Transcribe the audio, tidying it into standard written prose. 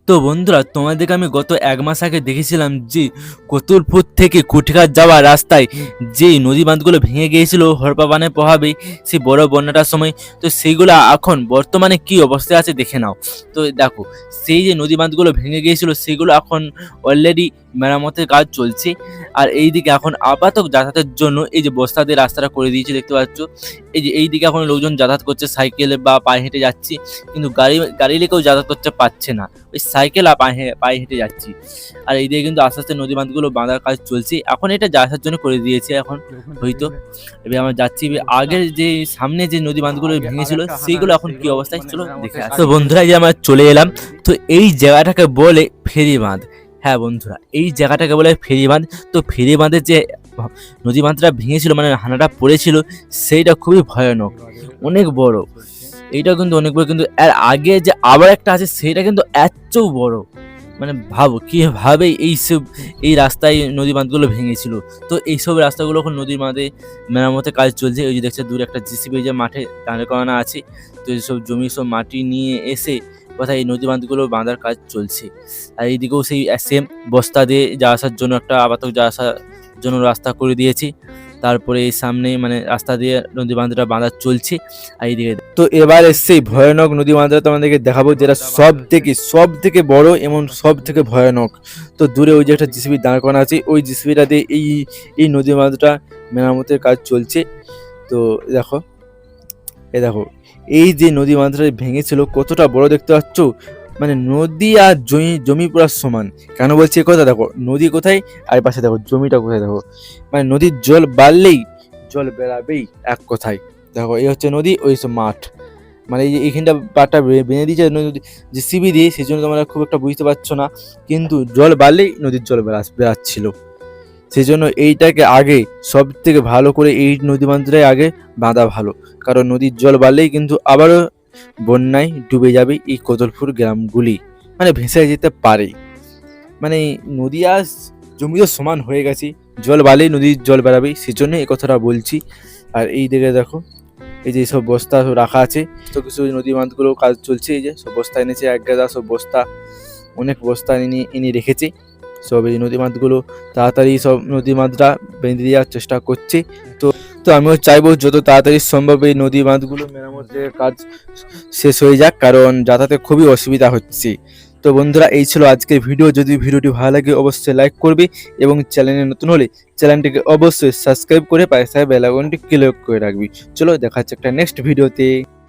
তো বন্ধুরা, তোমাদেরকে আমি গত 1 মাস আগে দেখেছিলাম যে কতুলপুর থেকে কুঠিঘাট যাওয়ার রাস্তায় যে নদী বাঁধগুলো ভেঙে গিয়েছিল হড়পা বানের প্রভাবে সেই বড় বন্যাটার সময়। তো সেইগুলো এখন বর্তমানে কি অবস্থায় আছে দেখে নাও। তো দেখো, সেই যে নদী বাঁধগুলো ভেঙে গিয়েছিল সেগুলো এখন অলরেডি মেরামতের কাজ চলছে। আর এইদিকে এখন আপাতত যাতায়াতের জন্য এই যে বস্তা দিয়ে রাস্তাটা করে দিয়েছে, দেখতে পাচ্ছ। এই যে এইদিকে এখন লোকজন যাতায়াত করছে সাইকেলে বা পায়ে হেঁটে যাচ্ছি, কিন্তু গাড়ি কেউ যাতায়াত করতে পারছে না, ওই সাইকেল আর পায়ে হেঁটে যাচ্ছি। আর এইদিকে কিন্তু আস্তে আস্তে নদী বাঁধগুলো বাঁধার কাজ চলছে, এখন এটা যাওয়ার জন্য করে দিয়েছে এখন হয়তো। এবার আমরা যাচ্ছি আগের যে সামনে যে নদী বাঁধগুলো ভেঙেছিল সেইগুলো এখন কি অবস্থায়, চলো দেখে আসি। তো বন্ধুরা, এই যে আমরা চলে এলাম, তো এই জায়গাটাকে বলে ফেরি বাঁধ। হ্যাঁ বন্ধুরা, এই জায়গাটাকে বলে ফেরি বাঁধ। তো ফেরি বাঁধের যে নদী বাঁধটা ভেঙেছিল, মানে হানাটা পড়েছিল, সেইটা খুবই ভয়ানক, অনেক বড়। এইটা কিন্তু অনেক বড়, কিন্তু এর আগে যে আবার একটা আছে সেটা কিন্তু এত বড়। মানে ভাবো কিভাবে এই রাস্তায় নদী বাঁধগুলো ভেঙেছিল। তো এইসব রাস্তাগুলো এখন নদী বাঁধে মেরামতের কাজ চলছে। ওই যে দেখছে দূরে একটা জিসিবি যে মাঠে দাঁড় করানো আছে, তো এইসব জমি সব মাটি নিয়ে এসে কোথায় এই নদী বাঁধগুলো বাঁধার কাজ চলছে। আর এইদিকেও সেই সেম বস্তা দিয়ে যাওয়া আসার জন্য একটা আপাতত যাওয়া আসার জন্য রাস্তা করে দিয়েছি। তারপরে এই সামনে মানে রাস্তা দিয়ে নদী বাঁধটা বাঁধা চলছে। আর এইদিকে তো এবার এসছে ভয়ানক নদী বাঁধটা তোমাদেরকে দেখাবো, যেটা সব থেকে বড় এবং সব থেকে ভয়ানক। তো দূরে ওই যে একটা জিসিবি দাঁড় করানো আছে, ওই জিসিবিটা দিয়ে এই নদী বাঁধটা মেরামতের কাজ চলছে। তো দেখো, দেখো এই যে নদী বাঁধটা ভেঙেছিল কতটা বড় দেখতে পাচ্ছ। মানে নদী আর জমি পুরো সমান। কেন বলছি কথা, দেখো নদী কোথায় আর পাশে দেখো জমিটা কোথায়। দেখো মানে নদীর জল বাড়লেই জল বেড়াবেই এক কথায়। দেখো এই হচ্ছে নদী, ওই সব মাঠ। মানে এই যে এইখানটা পাটটা বেঁধে দিয়েছে নদী যে সিবি দিয়ে, সেই জন্য তোমরা খুব একটা বুঝতে পারছো না, কিন্তু জল বাড়লেই নদীর জল বেড়াচ্ছিল। সেই জন্য এইটাকে আগে সব থেকে ভালো করে এই নদী বাঁধটাই আগে বাঁধা ভালো, কারণ নদীর জল বাড়লেই কিন্তু আবারও বন্যায় ডুবে যাবে এই কোতলপুর গ্রামগুলি, মানে ভেসে যেতে পারে। মানে নদী আর জমি তো সমান হয়ে গেছে, জল বাড়লেই নদীর জল বেড়াবে, সেজন্য এই কথাটা বলছি। আর এই দিকে দেখো, এই যে সব বস্তা সব রাখা আছে, তো কিছু নদী বাঁধগুলো কাজ চলছে। এই যে সব বস্তা এনেছে এক গাদা, সব বস্তা অনেক বস্তা এনে রেখেছে। সব এই নদী বাঁধগুলো তাড়াতাড়ি সব নদী বাঁধটা বেঁধে দেওয়ার চেষ্টা করছে। তো তো আমিও চাইবো যত তাড়াতাড়ি সম্ভব এই নদী বাঁধগুলো মেরামতের কাজ শেষ হয়ে যাক, কারণ যাতায়াতে খুবই অসুবিধা হচ্ছে। তো বন্ধুরা, এই ছিল আজকের ভিডিও। যদি ভিডিওটি ভালো লাগে অবশ্যই লাইক করবে, এবং চ্যানেলে নতুন হলে চ্যানেলটিকে অবশ্যই সাবস্ক্রাইব করে পাশে বেল আইকনটি ক্লিক করে রাখবি। চলো দেখা হচ্ছে একটা নেক্সট ভিডিওতে।